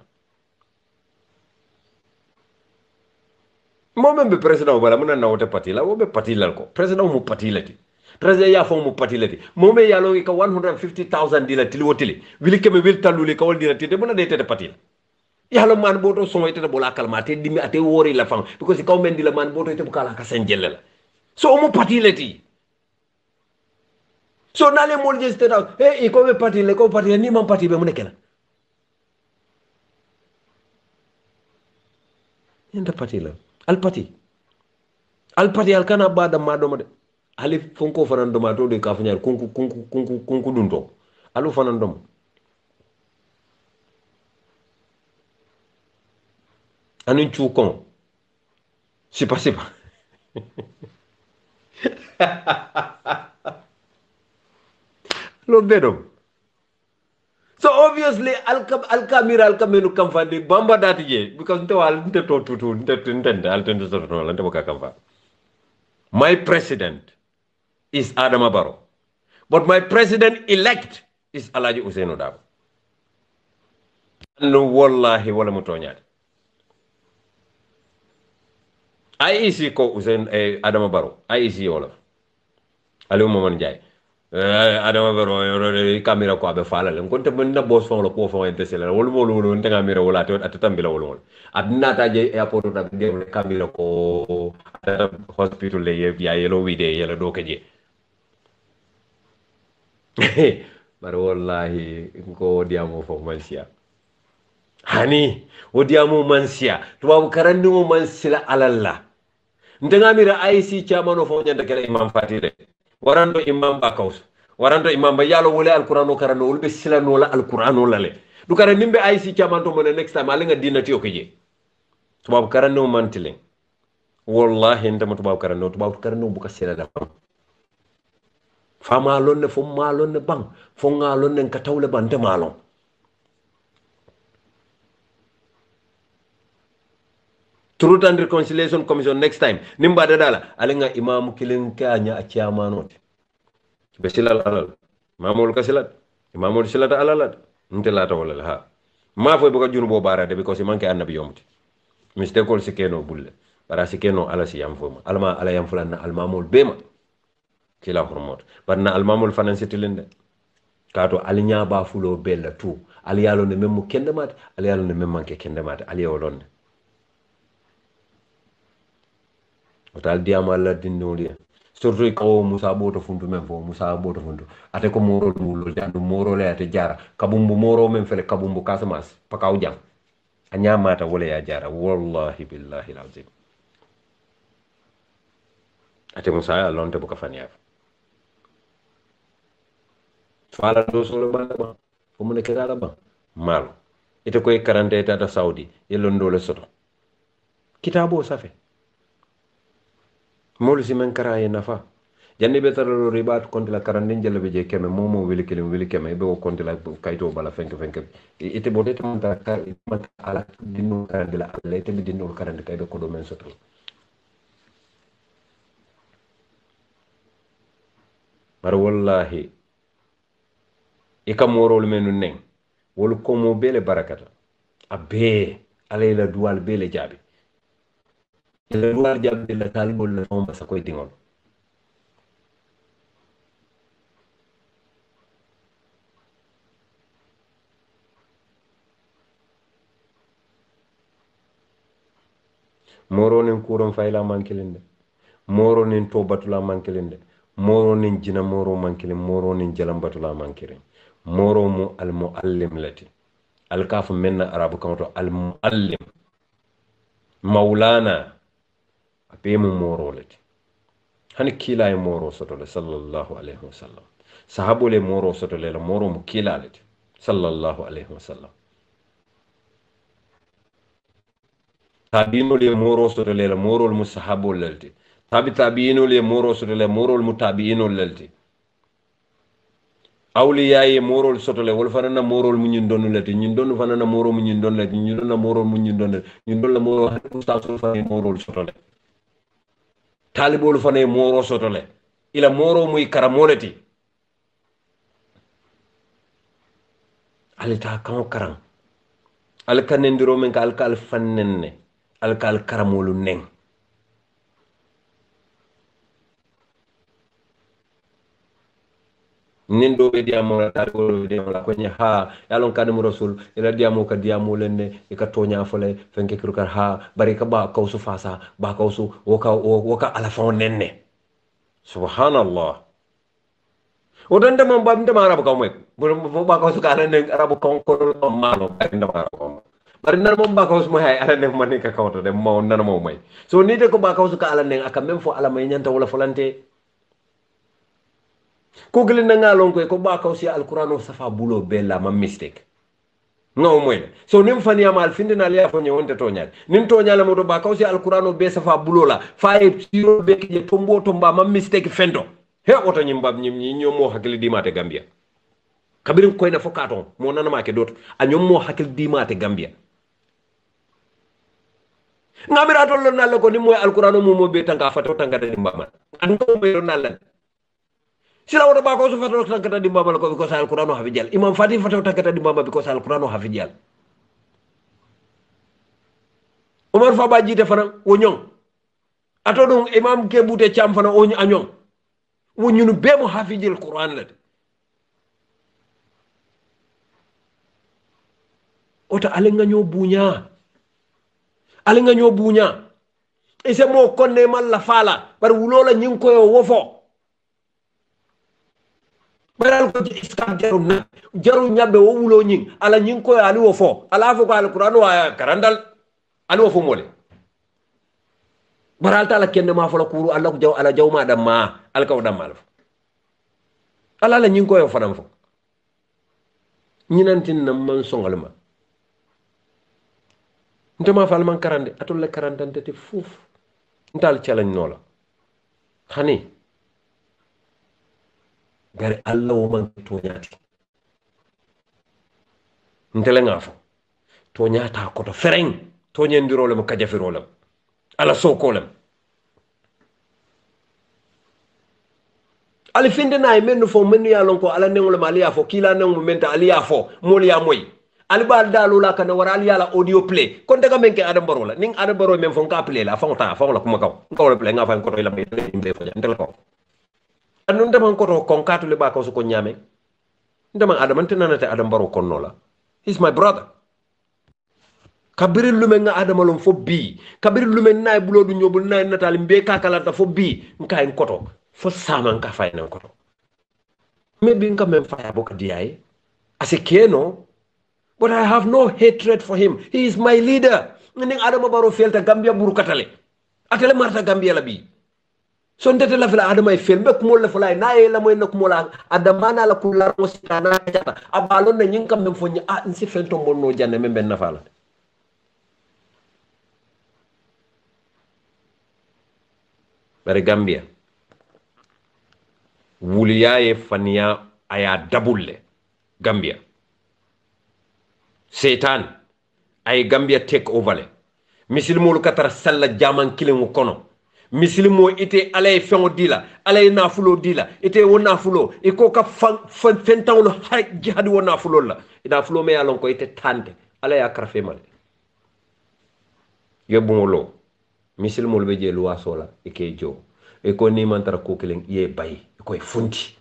mo membe president wala mun na wote parti la wobe parti la ko president mu parti lati president ya fo mu parti lati mo me yalo ka 150,000 dila tili wotili wili keme wil taluli ka wol dila tete mun de tete parti la yalo man boto so tete bola kalma te dimi ate wori la fam because ka men dila man boto te bukala ka senjelle la so mu parti lati so nale mol jeste da e ko be parti le ko parti ni man parti be mun kala yenda pati la al pati al kana bada madoma de ali fonko fanan doma to de ka fanyar kunku dunto alu fanan dom anin chukon sipa lo bedom. So obviously alkamenu kamfandi bamba dati je because nte wal nte to tutu nte al tende so no nte boka kamfa. My president is Adama Barrow, but my president elect is Alhaji Ousainou Darboe. annu wallahi wala mu toñaade IEC ko Usain Adama Barrow IEC wala Aliou Momane Ndiaye Adama Barrow kamira ko abe fala le ngonte men na boss fon lo ko fon entese la wol wol wol ntenga mira wala te atambila wol wol adna ta je airport ta de kamira ko hospital le ya yelo wide yelo do keje bar wallahi ko diamo fo mansia hani o diamo mansia tubabu karandi mo mansila alalla ntenga mira IC chamano fo nyanda kala imam fatire warando imam bakaus warando imam yalo wole alqur'ano karando wolbe silano la alqur'ano la le du kara nimbe IC chamanto mo next time alinga dinati o keje tubabu karando mantile wallahi ndama tubabu karando buka sila da fa malon ne fo malon ne bang fo ngalon ne ka tawle bante malon Truth and Reconciliation Commission next time nimba dala alinga imam kilin kanya a chairman be silal alal mamul kasilat imamul silata alalat ntelata wala ha ma fo buka junu bo barade because manke annabi yomti mistake kol sikeno bulle bara sikeno ala si yam foma alma ala yam fulanna almamul bema kila hormot barna almamul fanan sitilinde kato alinya ba fulo bella tu aliyalo ne memmu kendemat aliyalo ne memmanke kendemat aliyo lonne otal diama la dindoli surtout ko musa boto fundu men fo musa boto fundu ate ko moro dulol jandu moro le ate jara kabumbu moro men fele kabumbu kasamas pakaw jam anya mata wala ya jara wallahi billahi alazim ate musa ya lonte bu ka faniya fala do solo banda ba fo mun ke dara ba malo ite koy 40 ta saudi yelo ndole soto kitabo safe molu si men kara ye nafa janni be taralo ribat konti la karandin jelle be je keme momo wili keme be o konti la kayto bala fenke ite bote man ta kar man ala dinu karandila alla ite be dinu karandi kay be ko do men soto bar wallahi ikamoro menu nen wol ko mo bele barakata abe alayla duwal bele jabi ila duwal jabi la talibol la famba sa koy dingol moro nen kuron fayla mankilinde moro nen tobatula mankilinde moro nen jina moro mankilin moro nen jalam batula mankirin moro mu al muallim lati al kafu menna arabu kamto al muallim maulana apemu moro lati hani kila e moro sotole sallallahu alaihi wasallam sahabo le moro sotole la moro mu kila lati sallallahu alaihi wasallam tabiino le moro sotole la moro mu sahabo lati tabiino le moro sotole moro mu tabiino lati awliya ye morol sotole wol fanana morol mu ñin donu lati ñin donu fanana moro mu ñin don lati ñin donu morol mu ñin don lati ñin don la moro hadu sa so fanana morol sotole talibol fanay moro sotole ila moro muy karamolati alita kan karam al kanendiro men ka al kal fannenne al kal karamolu nen nin do be diamo la tar ko be diamo la ko nya ha yalon kadum rasul ila diamo ka diamo lenne e ka tonya fole fenke kru kar ha bari ka ba kawsu fasa ba kawsu woka ala fon nenne subhanallah o dan dama ba ndama arab ka moy bo ba kawsu ka nenne arab ko ko malo ndama arab ko bari nan mom ba kawsu mo hay ala ne man ka kawto de mo nan mo may so ni de ko ba kawsu ka ala ne aka même fo ala may nyanta wala folante ko gele na ngalon ko ba kaw si alquran safa bulo bella ma mistake no moy so nim fani amal findina liya fo nyewonte toñal nim toñala mo do ba kaw si alquran be safa bulo la faye siro be ke tombo tomba ma mistake fendo he oto nyim bab nyim ñom mo hakili dimate gambia kabirin koy na fokaton mo nanama ke dot a ñom mo hakili dimate gambia ngamira tollo nalla ko ni moy alquran mo be tanga fato tanga de mbama an ko be nalla sila wada ba ko so fato tankata di baba ko sa alquran hafijal imam fati fato tankata di baba ko sa alquran hafijal Omar fa ba jite fana wo ñong ato ɗum imam ke bute cam fana o a ñong wo ñunu be mo hafijil qur'an la ota ale nga ñoo buña ise mo konne mal la fala bar wulola ñing koyo wofo baral ko iskam jaru ñabbe wo wulo ñing ala ñing koyo ali wofo ala fo ko alquran wa karandal ali wofo mole baral tala kende ma fala kuru allah ko jaw ala jawma dam ma al kaw dam mal ala la ñing koyo fanam fo ñinantin nam man songal ma ntema fal man karande atul le karandante te fuf ntal challenge nola hani gari allah wo man to nyaati ntele ngafo to nyaata ko to fereng to nyendirole mo kajafirole ala sokolem ali finde nay mennu fo mennu ya lon ko ala nengol ma aliya fo kila nengo menta aliya fo mol ya moy ali bal dalu la kana wara ali ala audio play kon daga menke adam baro la ning adam baro men fon ka play la fa la kuma kaw ko la play nga fa ko to la be be fa ndel ko andun dem ko to kon katu le ba ko su ko nyame ndama adam ante nanate adam baro kon no la he's my brother kabiri lume nga adam lom fo bi kabiri lume nay bulo du nyobul nay natal mbe kakala ta fo bi nka en koto fo sama nka fay nan koto maybe nka men faya boka diay ase keno. But I have no hatred for him. He is my leader. Ning Adama Barrow felta Gambia buru katale. Atele marta Gambia labi. So ndete la fela Adama fel be kumol la fela na yela moy nak mola Adama na la kullar mosita na jata abalon na nyinga mem fo nsi felto bonno janne mem ben nafala. Bare Gambia. Wuliyaye fania aya dabulle Gambia. Satan ay Gambia take over le misilmolu katara salla jaman kilingu kono misilmo ite alay fengo dila alay nafulo dila ite wo nafulo iko ka fentawlo jihadi wo nafulo la nafulo me alon ko ite tante alay akrafe mal yobumolo misilmolu be je luwa sola ike jo e ko ni mantara ko kiling ye bay ko funti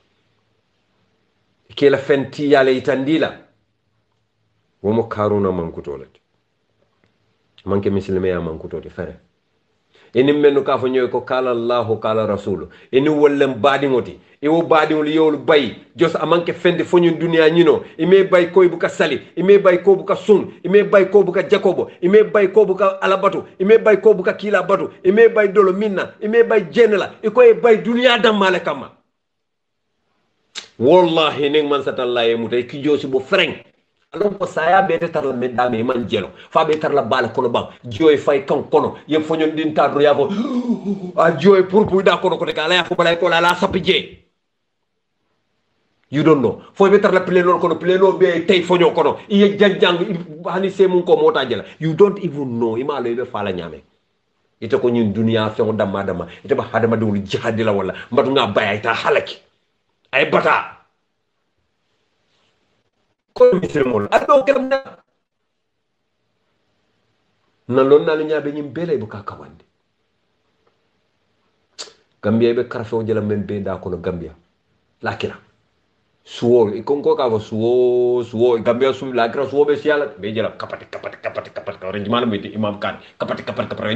ike la fenti yale itandila womo karuna mankutolati manke misilme ya mankutoti fere eni mennu ka fo nyoy ko kala allah kala rasul eni wollem badingoti e wo badingol yewul bay jos amanke fende fo nyun dunya nyino ime bay koy buka sali ime bay ko buka sun ime bay ko buka jakobo ime bay ko buka alabatu ime bay ko buka kila batu ime bay dolo minna ime bay jenela e koy bay dunya dam malakama wallahi ning man satallahi mutay ki josi bo freng alon ko saya bete tar la medame man jelo fa be tar la bala kono bang joy fay kan kono ye fonyon din tadro ya ko a joy pour da kono ko de kala ya ko balay ko la sapije you don't know fo be tar la pleno kono pleno be tay fonyo kono iye janjang hani se mun ko mota jela you don't even know ima lo be fala nyame ite ko ñun dunya fe dama ite ba hadama dum jihadi la wala mbatu nga bay ta halaki ay bata ko misilmol ado kelam na lon na lu ñaabe ñim bele bu ka kawande Gambia be karafo jela men be da ko no Gambia lakira suwo ko ko ka suwo Gambia sum lakira suwo be siala be jela kapati ko renjmal be imam kan kapati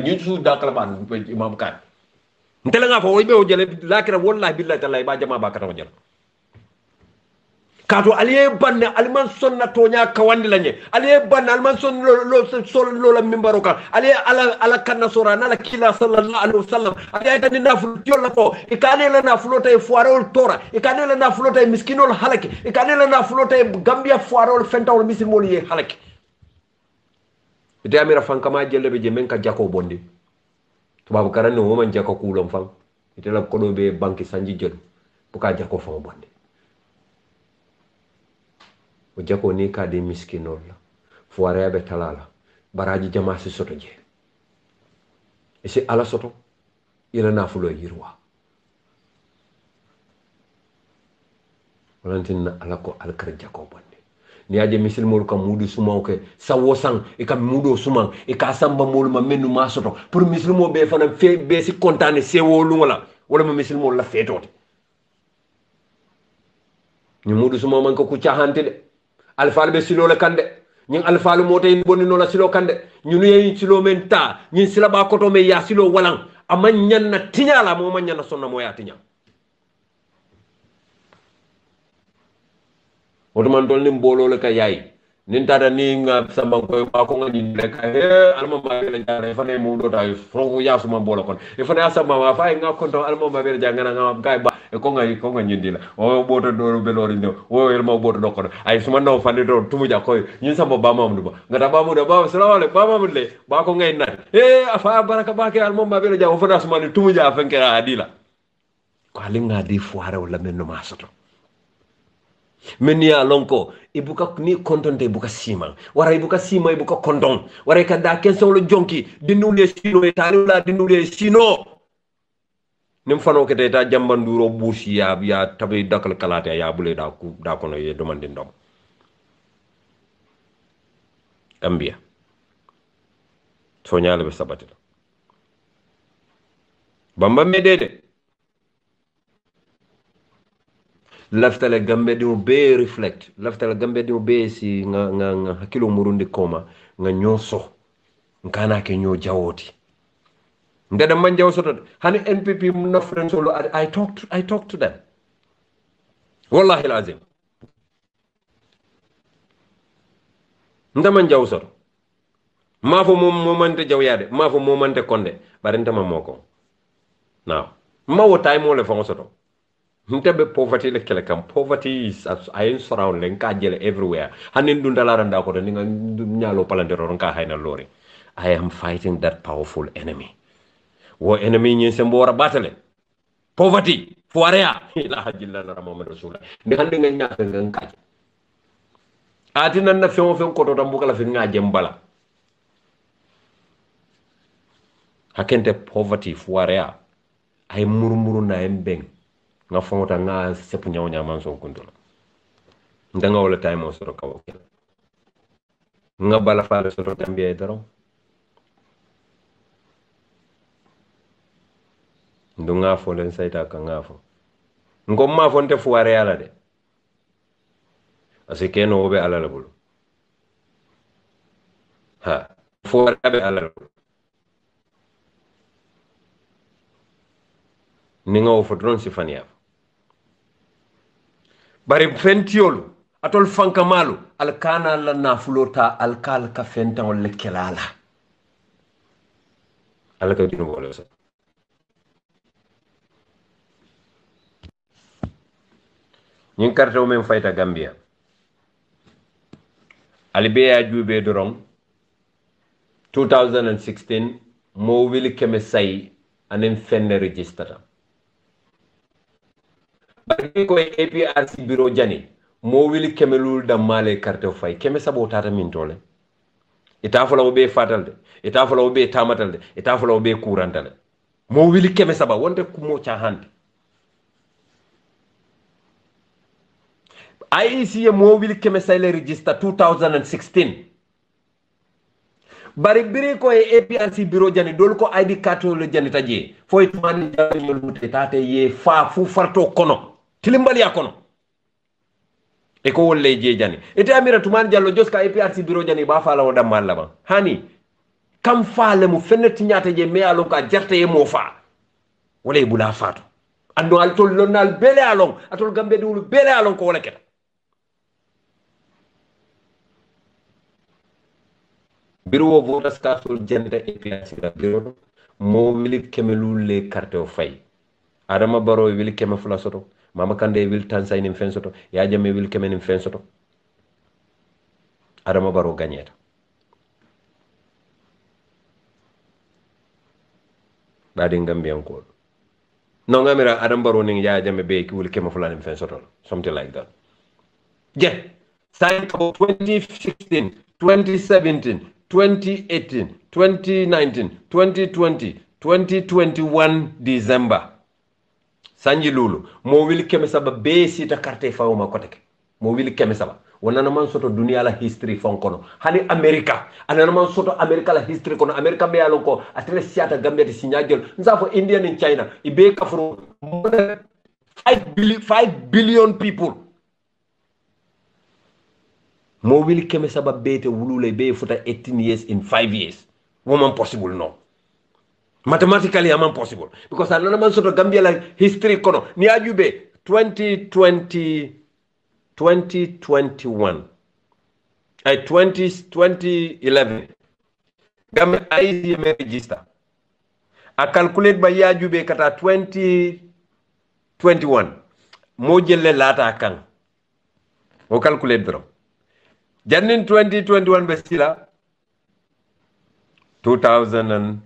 ñu su da kala ban imam kan ntela nga fo be o jele lakira wallahi billahi taala ba jama ba kata jela kato aliye banne alman sonna tonya kawandi lanye aliye banne alman son lo la mimbaro kan aliye ala kanna sora na la kila sallallahu alaihi wasallam aliye tan naful jolla ko ikane la nafulo tay foirol tora ikane la nafulo tay miskinol halaki ikane la nafulo tay Gambia foirol fentawol misimol ye halaki ite amira fan kama jelle be je men ka jako bondi tubabu karane wo man jako kulom fan ite la kodo be banki sanji jelu buka jako fan bondi o jako ni ka de miskinol la foire be talala baraji jama si soto je e si ala soto ila nafulo yirwa walantin ala ko alkar jako bonde ni aje misilmol kam mudu sumaw ke sawo sang e kam mudo sumang e ka samba mol ma mennu ma soto pour misilmo be fana fe be si contane sewo lungola wala ma misilmol la fetote ni mudu sumaw man ko ku tiahante de alfal be silo le kande ñing alfal mo tay bonni no la silo kande ñunu yey silo men ta ñin sila ba koto me ya silo walang aman ñanna tiñala mo man ñanna sonna mo ya tiña otoman tol nim bolo le ka yayi nin tada ni nga samba ko ba ko ngani rek alma ma be la jare fane mu do tay fronko ya suma bolo kon e fane asama ma fa nga konto alma ma be jangana nga kay ba e ko nga ñindi la o boto do be lori no o el ma boto do ko ay suma no fane do tumu ja ko ñin samba ba mamdu ba nga ta ba mu do ba assalamu alaykum ba mamdu le ba ko ngay nat afa baraka ba ke alma ma be ja o fana suma ni tumu ja fa ngera adila ko ali nga di foire wala men no ma soto men ya lonko ibuka ni kontonte ibuka sima wara ibuka sima ibuka konton wara ka da kenso lo jonki dinule sino e talula dinule sino nim fano ke ta jambanduro bushi ya tabe dakal kalate ya bule da ku da kono ye domande ndom Gambia so nyaale be sabatila bamba medede laftale gambe di be reflect laftale gambe di be si nga hakilo murundi koma nga nyoso ngana ke nyo jawoti ndeda man jaw soto hani NPP na friend solo I talk to them wallahi alazim nda man jaw soto mafo momante jaw yade mafo momante konde barenta mamoko now mawo tay mo le fon soto ntebe poverty le kele kam poverty is ayin surround len ka jele everywhere hanin dun dalara nda ko ni nga nyalo palandero ka hayna lori I am fighting that powerful enemy wo enemy nyi se mbora batale poverty fuarea la hajilla la muhammad rasulullah ndi hande nga nyaaka nga kaaj atina na fe ko to tambuka la fi nga jembala hakente poverty fuarea ay murmuru na embeng nga fonta nga sepu nyaw nyaman so kundola ndanga wala time o soro kawo nga bala faale soro Gambia daro ndo nga fo len sayta ka nga fo ngom ma fonte fuare ala de asike no be ala la bulu ha fuare be ala la bulu ni nga fo dron si fania bari fentiolu atol fanka malu alkana la nafulota alkal ka fenta wala kelala alaka dinu wala sa ñing karta men fayta Gambia alibeya jube doron 2016 mo wili keme say anen fenne register bari ko APRC bureau jani mo wili kemelul da male carte fay keme sabo tata min tole ita fala be fatalde ita fala be tamatalde ita fala be courantale mo wili keme saba wonde ko mo cha hande IEC mo wili keme say le register 2016 bari biri ko APRC bureau jani dol ko ID carte le jani taje foy tumani jani mute tate ye fa fu farto kono tilimbali ya kono e ko wolle je jani ete amira tuman jallo joska APRC bureau jani ba fa la wada mallama hani kam faale mu feneti nyata je me alon ka jarte e mo fa wala bula fatu ando al tol lonal bele alon atol gambe dulu bele alon ko wala keta bureau votas ka sol jende APRC da bureau mo wili kemelul le carte fay adama baro wili keme fula soto mama kande wil tansay nim fen soto ya jame wil kemen nim fen soto adama baro gagneta badi Gambian ko no ngamira adama baro ning ya jame be ki wil keme fula nim fen soto something like that je sign 2016 2017 2018 2019 2020 2021 December sanji lulu mo wili keme saba be sita carte fawma koteke mo wili keme saba wonana man soto dunia la history fon kono hani america anana man soto america la history kono america be yalon ko atele siata gambia ti signajol nzafo india in china ibe kafru 5 billion people mo wili keme sabab bete wulule be futa 18 years in 5 years woman possible no mathematically am possible because anana man soto gambia la history kono ni ajube 2021 ay 2011 gambia ay me register a calculate ba yajube kata 2021 mo jelle lata kan o calculate dro jannin 2021 be sila 2005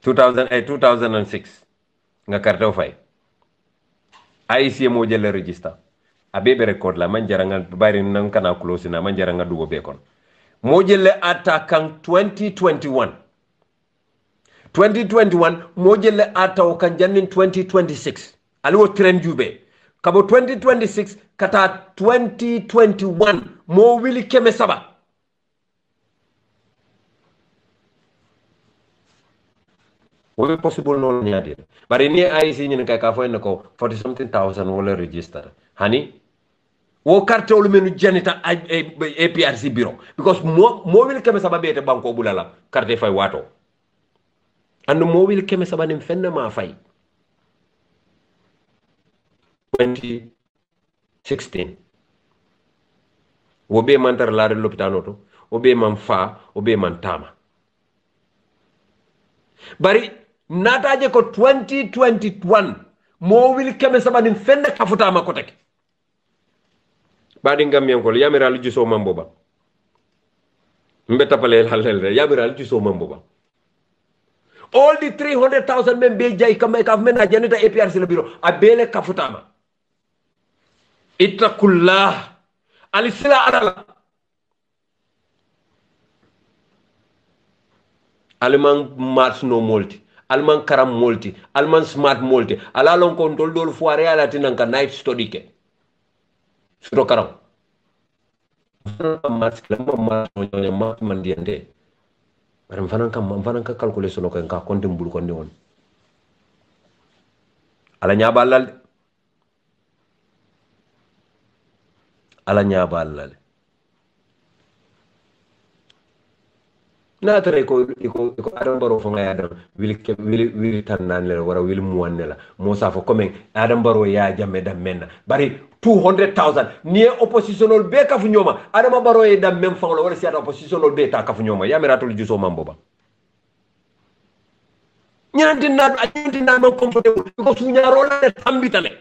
2006 nga karta fay IC mo jelle register abebe record la man jaranga bari nan kana close na man jaranga dugo be kon mo jelle attaquant 2021 mo jelle attaw kan jannin 2026 alwo trend jube kabo 2026 kata 2021 mo wili keme saba wobe possible no ni ade bari ni IC ni ka fo en ko 40 something thousand wala register hani wo carte olu menu janita APRC bureau because mo wil keme saba bete banko bulala carte fay wato and mo wil keme saba nim fenna ma fay 2016 wo be man tar laare l'hôpital to wo be man fa wo be man tama bari nataje ko 2021 mo wil keme saba nim fenna kafuta ma ko tek badi ngam yon ko yamiral juso mamboba mbeta pale halel yamiral juso mamboba all the 300,000 men be jay kam men janita APRC le bureau abele kafutama ittaqullah alisila alala alman mars no multi alman karam multi alman smart multi ala lon ko dol dol foire ala tinan ka night study ke suro karam mars man diende baram fanan ka calculation ko en ka konte mbul ko ni won ala nyabalal na tare ko adam baro fo ngay adam wili tannan le wara wili muwanne la mo sa fo comme adam baro ya jamme dam men bari 200,000 ni oppositionol be ka fu ñoma adam baro e dam men fa wala si oppositionol be ta ka fu ñoma ya miratul juso mambo ba ñanti na ma comfortable ko su ñaaro la tambitale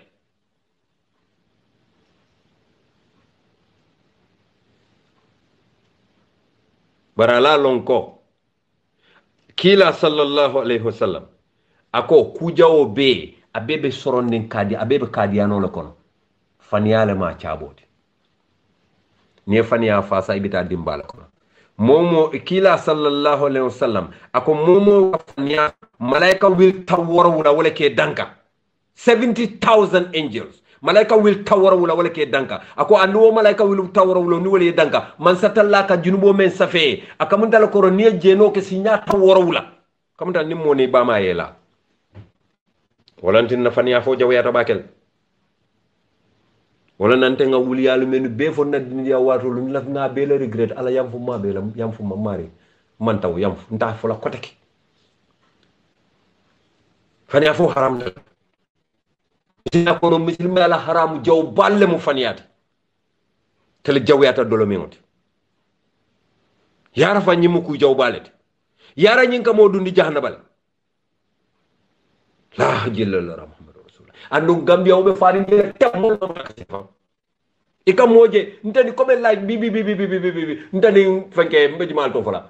barala lonko kila sallallahu alaihi wasallam ako kujawo be abebe sorondin kadi abebe kadiyano la kono faniyale ma chabote ne faniya fasa ibita dimbala kono momo kila sallallahu alaihi wasallam ako momo faniya malaika will tawara wala ke danka 70,000 angels malaika will tawara wala ke danka ako anduwo malaika will tawara ni wala danka man satalla ka junubo men safe akamunta la koro ni jeno ke sinya tawara wala kamunta ni moni bama yela walantin na faniya fo jaw yata bakel wala nante nga wuli yalu menu be fo na dunya wato lu la nga be la regret ala yam fu ma be la yam fu ma mari man taw yam nta fo la koteki faniya fo haram na dina ko no muslimi ala haramu jaw balle mu faniyata tele jawyata dolo mengoti yara fa nyimu ku jaw balete yara nyinka mo dundi jahannabal la jilla la muhammadu rasulullah andu gambia obe faari ngere tem mo makasifa ika moje ntani comme like bi ntani fanke mbejmal to fala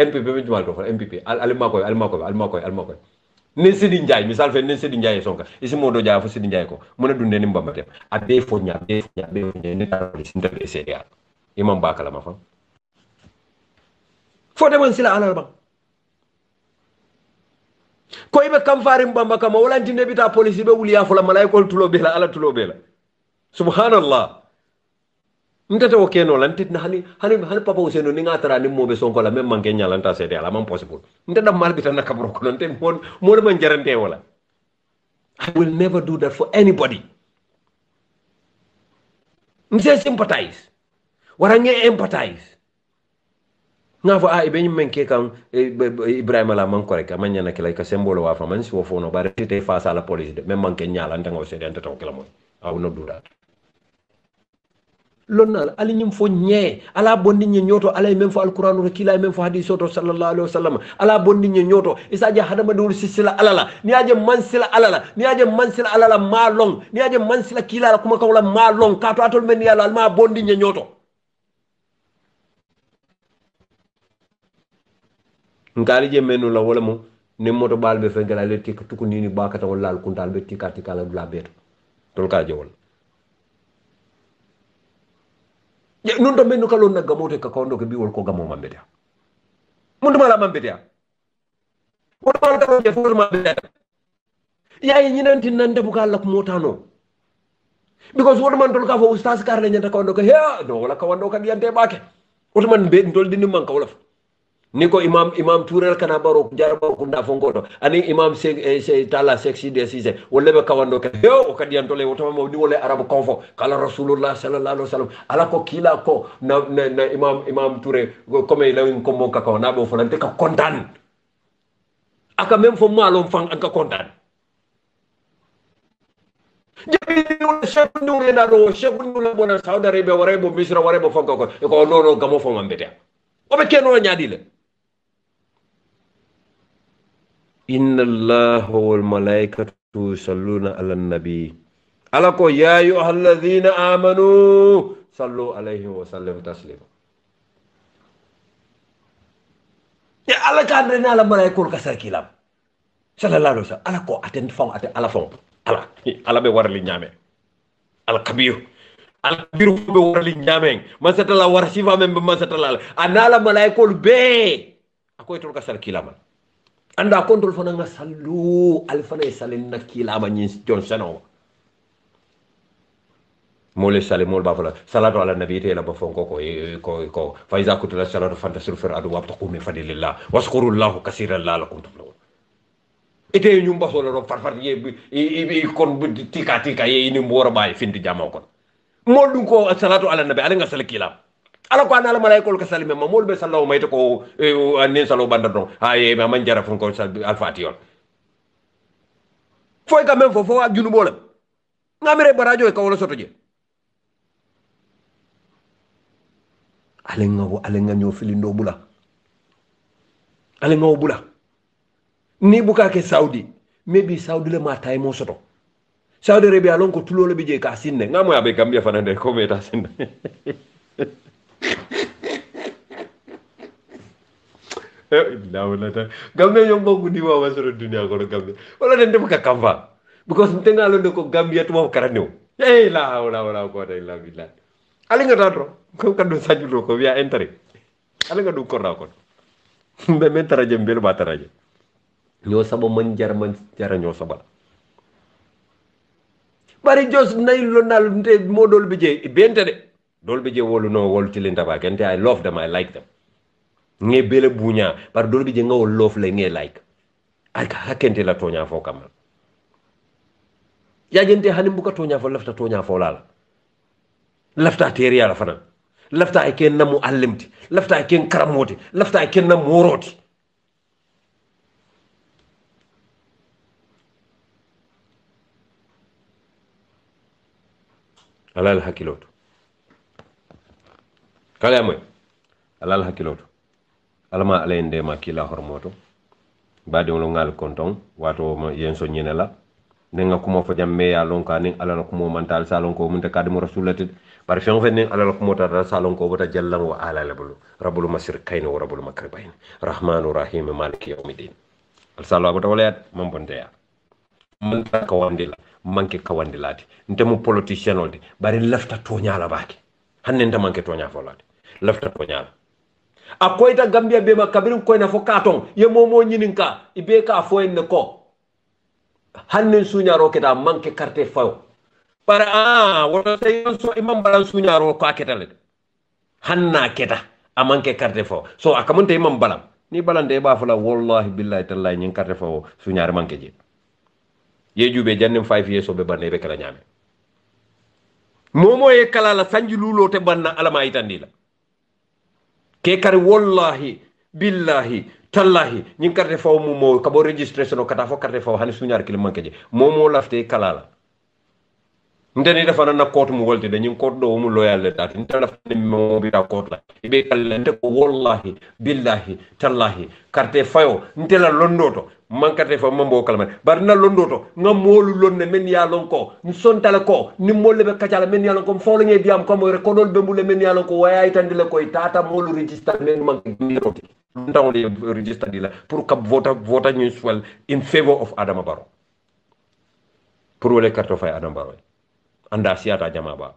NPP mbejmal to fala MPP almakoy ne Sidi Ndiaye misal fe ne Sidi Ndiaye sonka isi modo ja fo Sidi Ndiaye ko mona dunde ni mbamba tem abe fo nya ni ta ci ndal CDA imam bakala ma fa fo de man sila alal ba ko ibe kam farim bamba kama wala ndine bita police be wuli afola malaikol tulo bela ala tulo bela subhanallah ntete o keno lan tit hani papa useno ni ngatara ni mobe sonko la même manke nyalanta sede ala mam possible ntete mal bita na kabro ko nte mo man jarante wala I will never do that for anybody nse sympathize wara nge empathize ngafo ibe nyim ke kan Ibrahima la man korek amanya na kila ka symbolo wa fa man si wo fono bare tete face à la police de même manke nyalanta ngo sede ntete o kila mo I will not do that lonna ali nyim fo nye ala bondi nye nyoto ala men fo alquran kila men fo hadith to sallallahu alaihi wasallam ala bondi nye nyoto isaje hadama dul sisila alala ni aje mansila alala ni aje mansila alala ma long ni aje mansila kila kuma kawla ma long kato atol men yalla ma bondi nye nyoto ngali je menu la wala mo ni moto balbe fe ngala le tik tuku nini bakata wala al kuntal be tikati kala dula beto tol ka je wala ya non to menno kalon na gamote ka kondo ke biwol ko gamo mambete mun duma la mambete o to ka je fo mambete ya yi nanti nan de buka lak motano because what man tol ka fo ustaz kar le nyanta kondo ke he do wala ka wando ka diante bake o to man be ndol dindi man ka wala niko imam Touré kana baro jarba ko nda fongoto ani imam se tala sexy de sise wolle be kawando ke o kadi antole woto mo di wole arabu konfo kala rasulullah sallallahu alaihi wasallam ala ko kila ko na imam Touré comme lawin ko mo ka ko na bo fonante ka kontan aka même fo malom fang anka kontan jabi wala chef ndure na do chef ndure bona Saudi Arabia wara bo misra wara bo fonko ko no gamo fo ngambete o be keno nyaadi le inna allaha wal malaikatu yusalluna ala nabi alako ya ayyuhalladhina amanu sallu alayhi wa sallimu taslima ya ala kadre na la malaikul kasar kilam sallallahu alaihi wasallam alako aten fon ate ala fon ala be warli nyame al kabir al kabir be warli nyame man satala war sifa men be man satala anala malaikul be akoy tol kasar kilam anda kontrol fana nga sallu alfana salin na kilama nyi jon sano mole sale mol ba fala salatu ala nabi te la ba fonko ko fa iza kutila salatu fantasul fir adu wa taqumi fadilillah washkurullahu kaseeran la'allakum tuflihun ite ñu mbaso la do farfar ye kon bu tika ye ni mbora bay findi jamo kon mol dun ko salatu ala nabi ala nga sal kilam ala ko anala malaikol ka salime ma molbe sallahu mayta ko anen salo banda don haye ma man jara fon ko sal alfatiyon foy ka même fo ak junu bolam ngamere barajo e ka wala soto je alenga nyo filindo bula alenga bula ni buka ke Saudi maybe Saudi le ma tay mo soto Saudi Arabia lon ko tulole bi je ka sinne ngamo ya be Gambia fanande ko meta sinne wala ta Gambia ñom bongu di wa wasoro dunia ko Gambia wala den dem ka kamba because ntenga lo ko Gambia to karanew la wala ko tay la billah ali nga tatro ko kadu sajulo ko via intérêt ali nga du ko ra ko be men taraje mbel ba taraje ñoo sabo man jara ñoo sabal bari jos nay lo nal nte modol bi je bente de dol bi je wolu no wol tilinta ba kente I love them I like them nge bele bunya par dol bi je nga wol love le nge like aka hakente la tonya fo kamal ya gente hanim bu ka tonya fo lafta tonya fo lala lafta teriya la fana lafta ay ken na muallimti lafta ay ken karamoti lafta ay ken na moroti alal hakiloto kala moy alal hakiloto alama alende ma kila hormoto badi wolo ngal konton wato ma yenso nyinela nenga kumo fo jamme ya lonka ning alal kumo mental salon ko munta kadimu rasulati bar fion fe ning alal kumo ta salon ko bota jallan wa ala labulu rabbul masir kayn wa rabbul makribain rahmanur rahim maliki yawmiddin al salo bota wala mom bonte ya man ta ko wandila manke kawandilati ntemu politicien olde bari lafta toñala baake hanne nda manke toña folade lafta toñala a koyta gambia be ma kabirin koyna fo katon ye momo nyinin ka ibe ka fo en ko hannin suñaro keta manke carte fayo para wala tay so imam balan suñaro ko aketale hanna keta a manke carte fayo so akamunte imam balam ni balande ba fala wallahi billahi tallahi nyin carte fayo suñar manke je ye jube jannim 5 years so be bande be kala nyame momo e kala la sanji lulo te banna alama itandila ke kari wallahi billahi tallahi nyin carte faw mu mo kabo registration o kata fo carte faw hani suñar kili manke je momo lafte kalala ndeni dafa na court mu wolti de nyin court do mu loyal le tat nta lafte mo bi ta court la ibe kalante ko wallahi billahi tallahi carte faw ntela londoto man carte faw mambo kalma bar na londoto ngam molu lonne men ya lon ko ni sontale ko ni molle be kacala men ya lon ko fo la ngi diam ko mo recordol be mbule men ya lon ko waya itandile ko tata molu register men man niroti ndaw le register dila pour que vota ñu swell in favor of Adama Barrow pour wala carte fay Adama Barrow anda siata jama ba